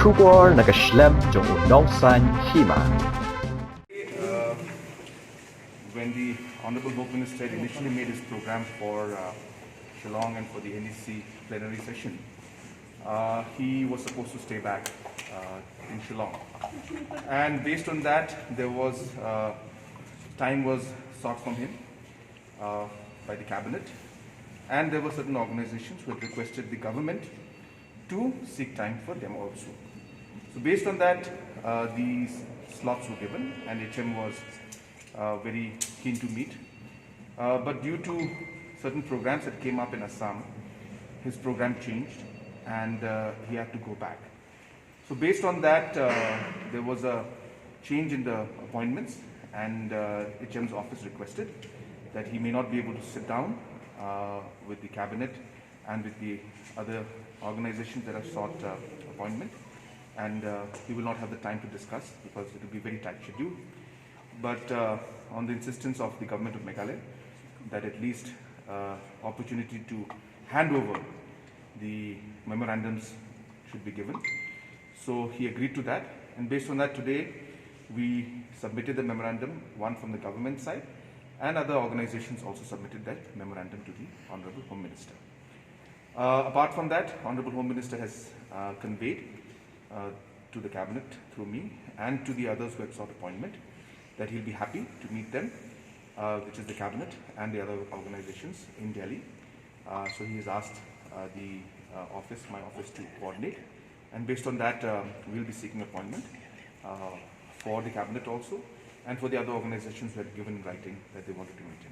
Kubor nakaslem jong udongsan Hima. Uh, when the Honorable Home Minister initially made his program for Shillong and for the NEC plenary session, he was supposed to stay back in Shillong. And based on that, there was time was sought from him by the cabinet, and there were certain organizations who had requested the government to seek time for them also. So based on that, these slots were given, and HM was very keen to meet. But due to certain programs that came up in Assam, his program changed, and he had to go back. So based on that, there was a change in the appointments, and HM's office requested that he may not be able to sit down with the cabinet and with the other organizations that have sought appointment, and he will not have the time to discuss because it will be a very tight schedule. But on the insistence of the government of Meghalaya, that at least opportunity to hand over the memorandums should be given. So he agreed to that, and based on that, today we submitted the memorandum, one from the government side, and other organizations also submitted that memorandum to the Honorable Home Minister. Apart from that, Honorable Home Minister has conveyed to the cabinet through me and to the others who had sought appointment that he'll be happy to meet them, which is the cabinet and the other organizations in Delhi. So he has asked the office, my office, to coordinate, and based on that, we'll be seeking appointment for the cabinet also, and for the other organizations who had given in writing that they wanted to meet him.